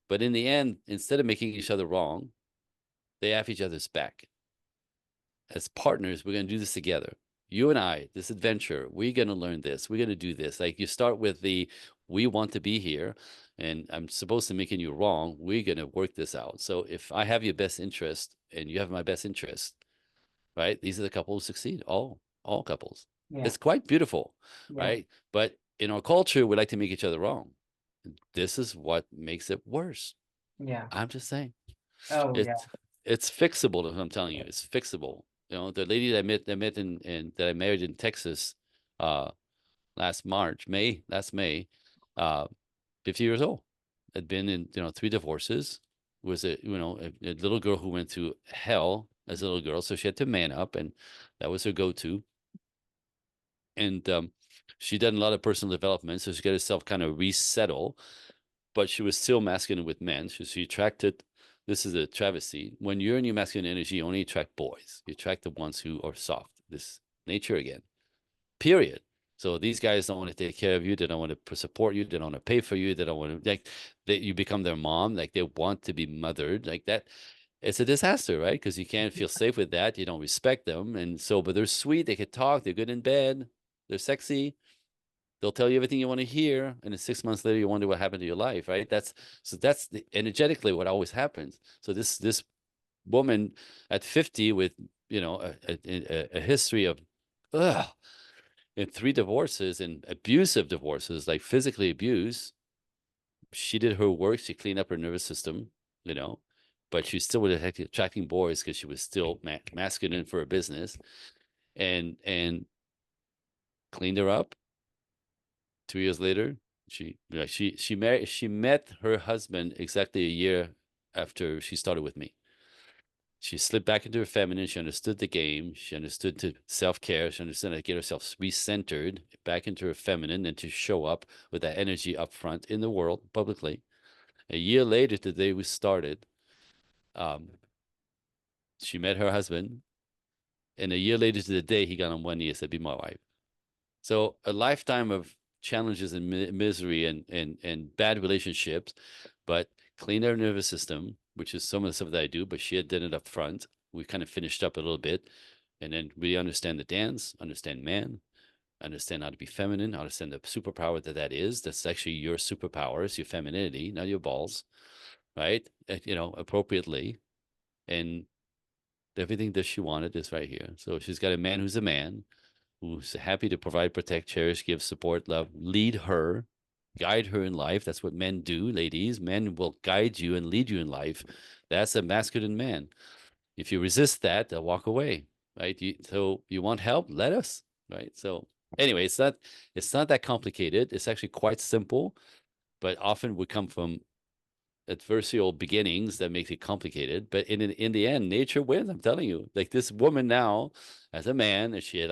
But in the end, instead of making each other wrong, they have each other's back. As partners, we're going to do this together. You and I, this adventure, we're going to learn this. We're going to do this. Like you start with we want to be here, and I'm supposed to making you wrong. We're going to work this out. So if I have your best interest and you have my best interest, right? These are the couples who succeed. All couples. Yeah. It's quite beautiful, Yeah. right? But in our culture, we like to make each other wrong. This is what makes it worse. Yeah. I'm just saying. Oh, yeah. It's fixable. I'm telling you, it's fixable. You know, the lady that I met that I married in Texas, last May, 50 years old, had been in 3 divorces, was a little girl who went through hell as a little girl, so she had to man up, and that was her go-to. And she done a lot of personal development, so she got herself kind of resettle, but she was still masculine with men. So she attracted. This is a travesty. When you're in your masculine energy, you only attract boys. You attract the ones who are soft. This nature again. Period. So these guys don't want to take care of you. They don't want to support you. They don't want to pay for you. They don't want to like that. You become their mom. Like they want to be mothered. Like that. It's a disaster, right? Because you can't feel safe with that. You don't respect them, and so. But they're sweet. They could talk. They're good in bed. They're sexy. They'll tell you everything you want to hear, and then 6 months later, you wonder what happened to your life, right? That's energetically what always happens. So this woman at 50 with a history of and 3 divorces and abusive divorces, like physically abuse. She did her work. She cleaned up her nervous system, but she still was attracting boys because she was still masculine for her business, and cleaned her up. 2 years later, she met her husband exactly a year after she started with me. She slipped back into her feminine. She understood the game. She understood to self-care. She understood how to get herself recentered back into her feminine and to show up with that energy up front in the world publicly. A year later, the day we started, she met her husband, and a year later to the day, he got on one knee and said, "Be my wife." So a lifetime of challenges and misery and bad relationships, but clean her nervous system, which is some of the stuff that I do, but she had done it up front. We kind of finished up a little bit, and then really understand the dance, understand man, understand how to be feminine, understand the superpower that that is. That's actually your superpower, is your femininity, not your balls, right? You know, appropriately. And everything that she wanted is right here. So she's got a man who's a man, who's happy to provide, protect, cherish, give, support, love, lead her, guide her in life. That's what men do, ladies. Men will guide you and lead you in life. That's a masculine man. If you resist that, they'll walk away, right? So you want help? Let us, right? So anyway, it's not that complicated. It's actually quite simple, but often we come from adversarial beginnings that makes it complicated. But in the end, nature wins. I'm telling you. Like this woman now, as a man, and she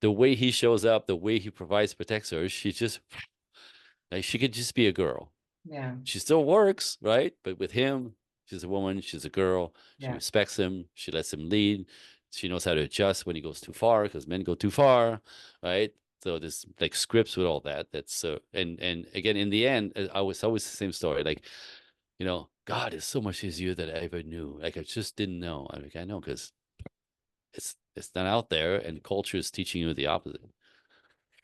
the way he shows up, the way he provides, protects her, she just like she could just be a girl. Yeah. She still works, right? But with him, she's a woman, she's a girl, she Yeah. respects him, she lets him lead, she knows how to adjust when he goes too far, because men go too far, right? So there's like scripts with all that. That's and again, in the end, I was always the same story. Like, you know, God is so much easier than I ever knew. Like I just didn't know. I'm like, I know, because it's not out there, and culture is teaching you the opposite.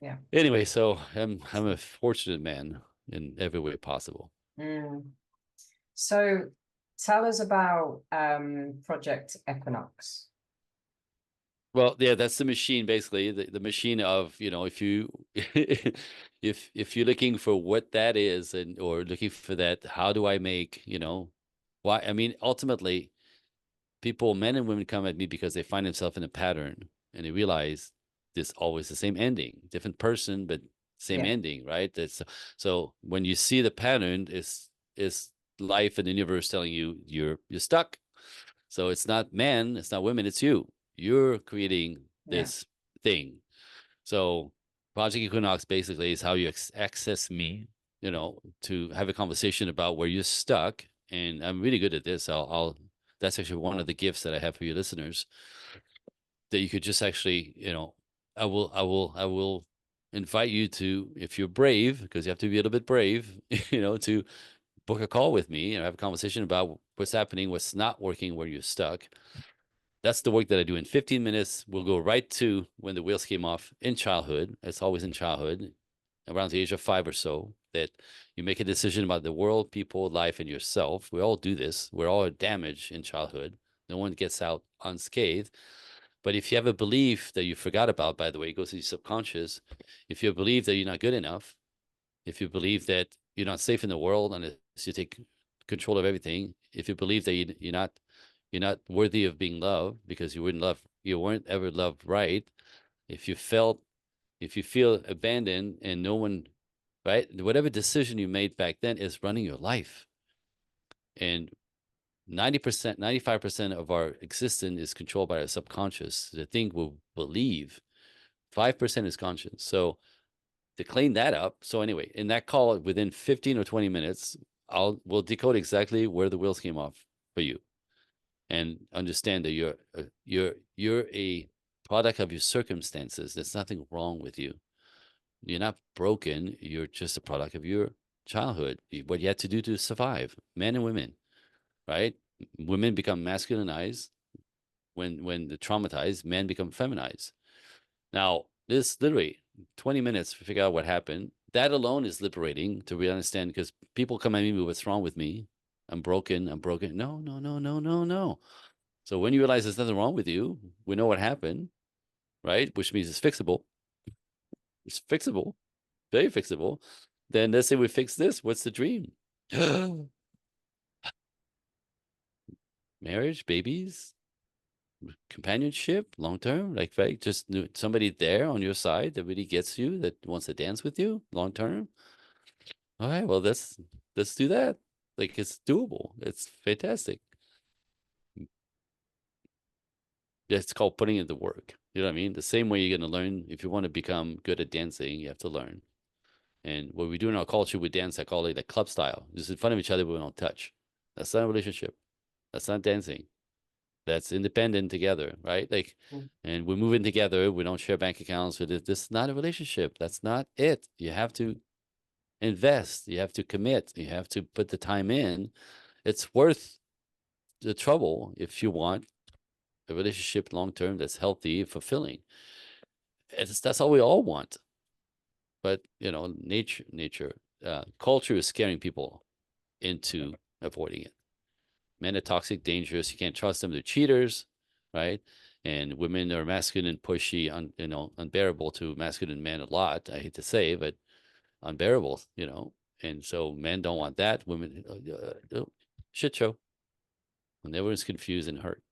Yeah. Anyway, so I'm a fortunate man in every way possible. Mm. So tell us about Project Equinox. Well, yeah, that's the machine, basically, the machine of, you know, if you if you're looking for what that is, and or looking for that, how do I make, you know, why? I mean, ultimately, people, men and women, come at me because they find themselves in a pattern, and they realize there's always the same ending, different person, but same Yeah. ending, right? That's so when you see the pattern, is life and the universe telling you you're stuck. So it's not men, it's not women, it's you. You're creating Yeah. this thing. So Project Equinox basically is how you access me, you know, to have a conversation about where you're stuck. And I'm really good at this. I'll that's actually one of the gifts that I have for your listeners, that you could just actually, you know, I will invite you to, if you're brave, because you have to be a little bit brave, you know, to book a call with me and have a conversation about what's happening, what's not working, where you're stuck. That's the work that I do in 15 minutes. We'll go right to when the wheels came off in childhood. It's always in childhood, around the age of 5 or so, that you make a decision about the world, people, life, and yourself. We all do this. We're all damaged in childhood. No one gets out unscathed. But if you have a belief that you forgot about, by the way, it goes to your subconscious. If you believe that you're not good enough, if you believe that you're not safe in the world unless you take control of everything, if you believe that you're not worthy of being loved because you weren't ever loved right, if you feel abandoned and no one, right, whatever decision you made back then is running your life. And 90%, 95% of our existence is controlled by our subconscious, the thing we'll believe. 5% is conscious. So to clean that up. So anyway, in that call, within 15 or 20 minutes, we'll decode exactly where the wheels came off for you, and understand that you're a product of your circumstances. There's nothing wrong with you. You're not broken. You're just a product of your childhood. What you had to do to survive, men and women, right? Women become masculinized when they're traumatized. Men become feminized. Now, this literally 20 minutes to figure out what happened. That alone is liberating to really understand, because people come at me with what's wrong with me. I'm broken. I'm broken. No, no, no, no, no, no. So when you realize there's nothing wrong with you, we know what happened, right? Which means it's fixable. It's fixable, very fixable. Then let's say we fix this. What's the dream? Marriage, babies, companionship, long term, like, right? Just somebody there on your side that really gets you, that wants to dance with you long term. All right, well, let's do that. Like, it's doable. It's fantastic. It's called putting in the work. You know what I mean? The same way you're going to learn. If you want to become good at dancing, you have to learn. And what we do in our culture with dance, I call it like club style. Just in front of each other, but we don't touch. That's not a relationship. That's not dancing. That's independent together, right? Like, Mm. and we're moving together. We don't share bank accounts with it. This is not a relationship. That's not it. You have to invest. You have to commit. You have to put the time in. It's worth the trouble if you want a relationship long term that's healthy, fulfilling. That's all we all want. But culture is scaring people into avoiding it. Men are toxic, dangerous. You can't trust them. They're cheaters, right? And women are masculine, pushy, unbearable to masculine men a lot. I hate to say, but unbearable, And so men don't want that. Women, shit show. And everyone's confused and hurt.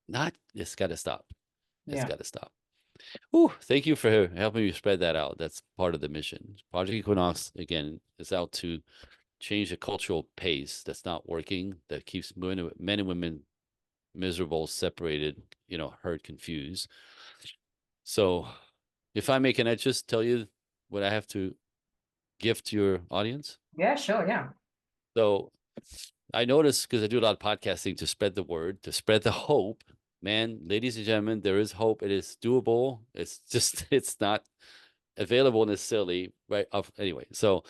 It's got to stop. It's Yeah. got to stop. Ooh, thank you for helping me spread that out. That's part of the mission. Project Equinox, again, is out to change the cultural pace that's not working, that keeps men and women miserable, separated, hurt, confused. So if I may, can I just tell you what I have to give to your audience? Yeah, sure. Yeah. So I noticed, because I do a lot of podcasting to spread the word, to spread the hope. Man, ladies and gentlemen, there is hope. It is doable. It's just, it's not available necessarily, right? Anyway, so,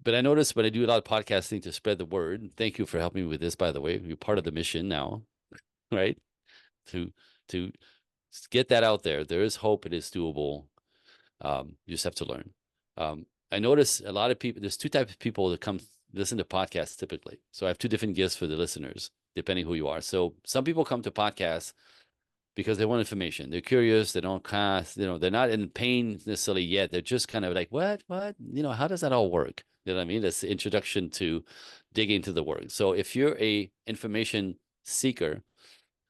but I noticed when I do a lot of podcasting to spread the word, thank you for helping me with this, by the way. You're part of the mission now, right? To get that out there. There is hope. It is doable. You just have to learn. I notice a lot of people, there's two types of people that come listen to podcasts typically. So I have two different gifts for the listeners, depending who you are. So some people come to podcasts because they want information. They're curious. They don't they're not in pain necessarily yet. They're just kind of like, what, how does that all work? You know what I mean? That's the introduction to digging into the work. So if you're a information seeker,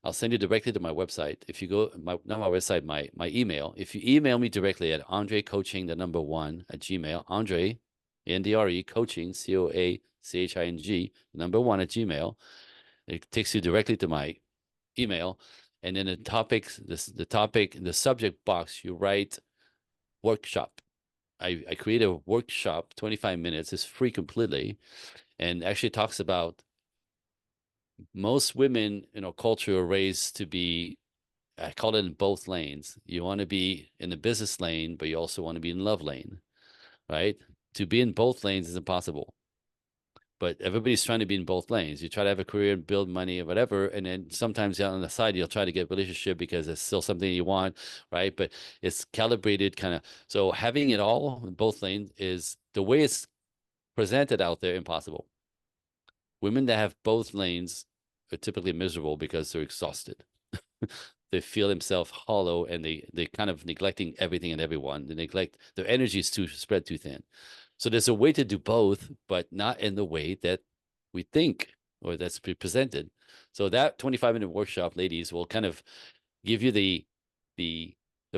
I'll send you directly to my website. If you go, not my website, my email. If you email me directly at Andre Coaching, the number 1 at Gmail, Andre, Andre Coaching, COACHING, number 1 at Gmail. It takes you directly to my email. And then the subject box, you write workshop. I create a workshop, 25 minutes. It's free completely. And actually talks about most women, culture are raised to be, I call it in both lanes. You want to be in the business lane, but you also want to be in love lane, right? To be in both lanes is impossible. But everybody's trying to be in both lanes. You try to have a career and build money or whatever, and then sometimes on the side you'll try to get a relationship because it's still something you want, right? But it's calibrated kind of. So having it all in both lanes is the way it's presented out there impossible. Women that have both lanes are typically miserable because they're exhausted. They feel themselves hollow, and they kind of neglecting everything and everyone. They neglect their energy is too spread too thin. So there's a way to do both, but not in the way that we think or that's presented. So that 25-minute workshop, ladies, will kind of give you the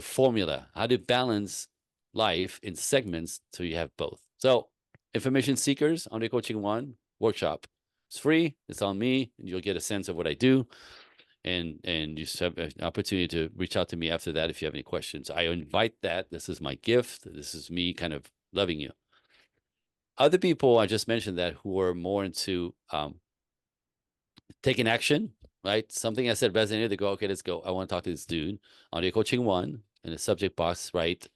formula, how to balance life in segments so you have both. So information seekers, Andre Coaching 1 workshop. It's free. It's on me, and you'll get a sense of what I do. And you have an opportunity to reach out to me after that if you have any questions. I invite that. This is my gift. This is me kind of loving you. Other people I just mentioned that who are more into taking action, right? Something I said resonated. They go, okay, let's go. I want to talk to this dude. Audio Coaching 1 in the subject box, right?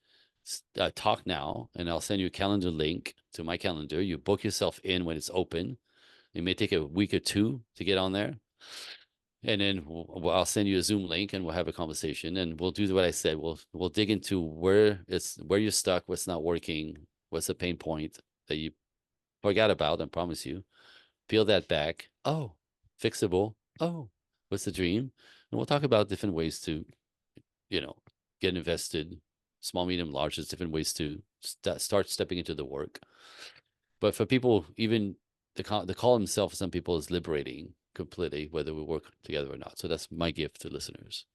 Talk now, and I'll send you a calendar link to my calendar. You book yourself in when it's open. It may take a week or 2 to get on there. And then I'll send you a Zoom link, and we'll have a conversation, and we'll do what I said. We'll dig into where you're stuck, what's not working, what's the pain point that you forgot about. I promise you, peel that back. Oh, fixable. Oh, what's the dream? And we'll talk about different ways to, get invested. Small, medium, large. There's different ways to start stepping into the work. But for people, even the call himself, for some people, is liberating completely, whether we work together or not. So that's my gift to listeners.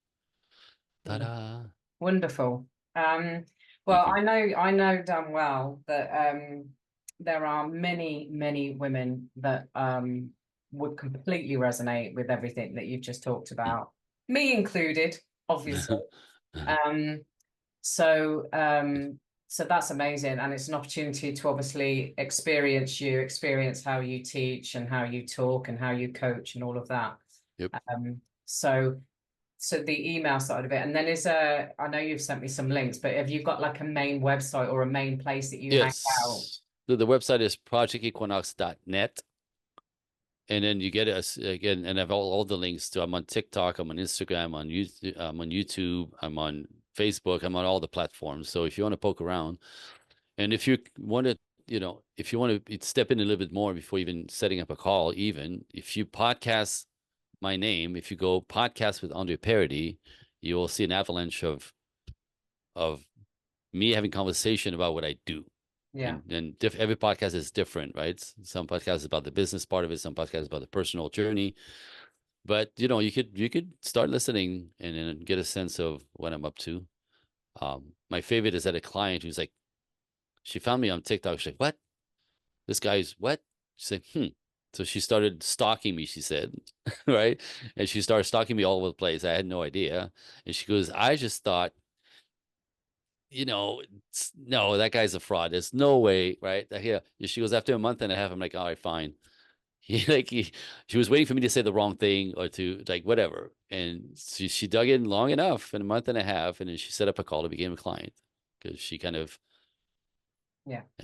Ta-da! Wonderful. Well, I know damn well that there are many women that would completely resonate with everything that you've just talked about, me included, obviously. So So that's amazing. And it's an opportunity to obviously experience how you teach and how you talk and how you coach and all of that. Yep. So the email side of it. And then I know you've sent me some links, but have you got like a main website or a main place that you hang out? Yes. So the website is projectequinox.net. And then you get us again, and I have all the links to. I'm on TikTok, I'm on Instagram, I'm on YouTube, I'm on Facebook, I'm on all the platforms. So if you want to poke around, and if you want to, if you want to step in a little bit more before even setting up a call, even if you podcast my name, if you go podcast with Andre Parody, you will see an avalanche of me having conversation about what I do. Yeah. And every podcast is different, right? Some podcasts is about the business part of it, some podcasts about the personal journey. But you could start listening and then get a sense of what I'm up to. My favorite is that a client who's like, she found me on TikTok. She's like, "What? This guy's what?" She's like, So she started stalking me, she said, right? And she started stalking me all over the place. I had no idea. And she goes, "I just thought, no, that guy's a fraud. There's no way, right?" Yeah. She goes, "After a month and a half," I'm like, "All right, fine." She was waiting for me to say the wrong thing or to like whatever. And she dug in long enough in a month and a half, and then she set up a call to become a client because she kind of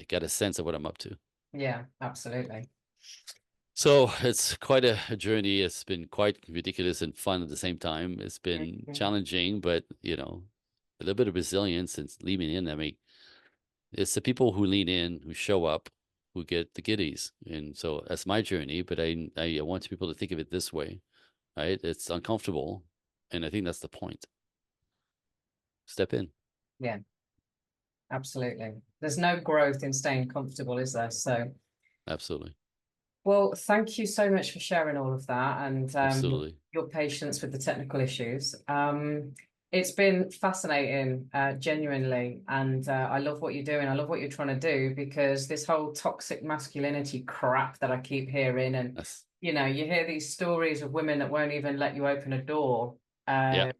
got a sense of what I'm up to. Yeah, absolutely. So it's quite a journey. It's been quite ridiculous and fun at the same time. It's been challenging, but a little bit of resilience and leaning in. I mean, it's the people who lean in, who show up, who get the goodies. And so that's my journey. But I want people to think of it this way, right? It's uncomfortable, and I think that's the point. Step in. Yeah, absolutely. There's no growth in staying comfortable, is there? So absolutely. Well, thank you so much for sharing all of that and absolutely. Your patience with the technical issues. It's been fascinating, genuinely, and I love what you're doing. I love what you're trying to do, because this whole toxic masculinity crap that I keep hearing, and Yes. you hear these stories of women that won't even let you open a door, Yeah.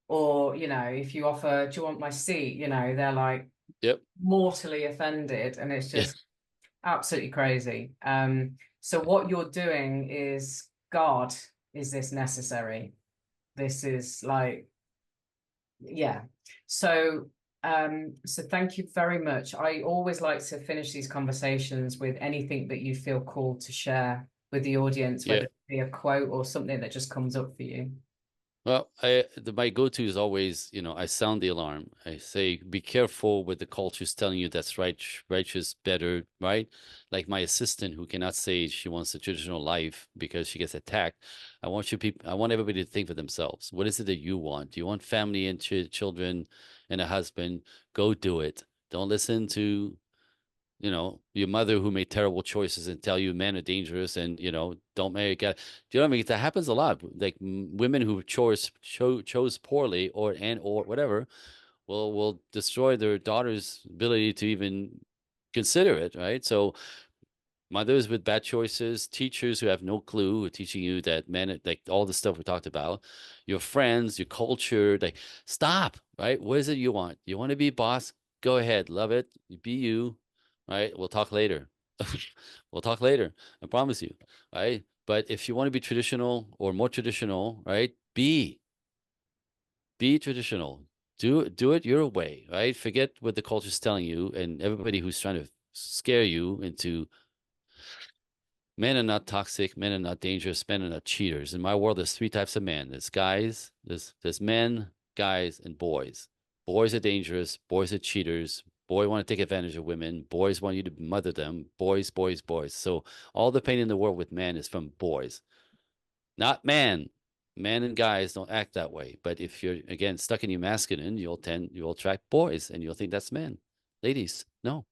or if you offer, "Do you want my seat?" they're like, yep, mortally offended, and it's just absolutely crazy. So what you're doing is, God, is this necessary? This is like, yeah. So thank you very much. I always like to finish these conversations with anything that you feel called to share with the audience, whether it be a quote or something that just comes up for you. Well, my go-to is always, I sound the alarm. I say, be careful with the cultures telling you that's right, righteous, better, right? Like my assistant who cannot say she wants a traditional life because she gets attacked. I want everybody to think for themselves. What is it that you want? Do you want family and children and a husband? Go do it. Don't listen to your mother who made terrible choices and tell you men are dangerous and, don't marry a guy. Do you know what I mean? That happens a lot. Like women who chose poorly or whatever will destroy their daughter's ability to even consider it, right? So mothers with bad choices, teachers who have no clue, who are teaching you that men, like all the stuff we talked about, your friends, your culture, like stop, right? What is it you want? You want to be boss? Go ahead, love it. Be you. Right? We'll talk later. We'll talk later. I promise you. Right? But if you want to be traditional or more traditional, right? Be traditional. Do it your way, right? Forget what the culture's telling you and everybody who's trying to scare you into men are not toxic, men are not dangerous, men are not cheaters. In my world, there's three types of men. There's guys, there's men, guys, and boys. Boys are dangerous, boys are cheaters, boys want to take advantage of women. Boys want you to mother them. Boys, boys, boys. So all the pain in the world with men is from boys, not man. Men and guys don't act that way. But if you're again stuck in your masculine, you'll attract boys, and you'll think that's men. Ladies, no.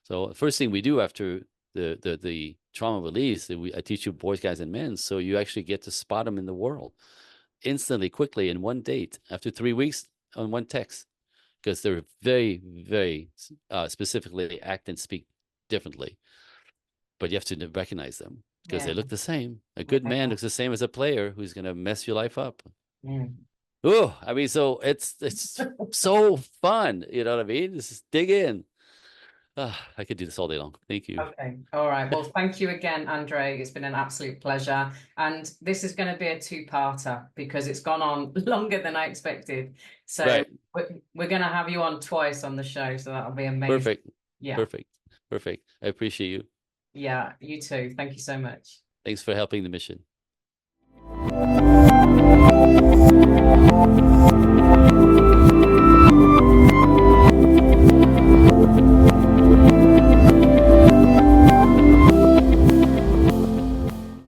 So the first thing we do after the trauma release, I teach you boys, guys, and men, so you actually get to spot them in the world instantly, quickly, in one date, after 3 weeks, on one text, because they're very, very specifically act and speak differently. But you have to recognize them because they look the same. A good man looks the same as a player who's going to mess your life up. Oh, I mean, so it's so fun. You know what I mean? Just dig in. I could do this all day long. Thank you. Okay. All right. Well, thank you again, Andre. It's been an absolute pleasure. And this is going to be a two-parter because it's gone on longer than I expected. So Right. we're going to have you on twice on the show. So that'll be amazing. Perfect. Yeah. Perfect. I appreciate you. Yeah, you too. Thank you so much. Thanks for helping the mission.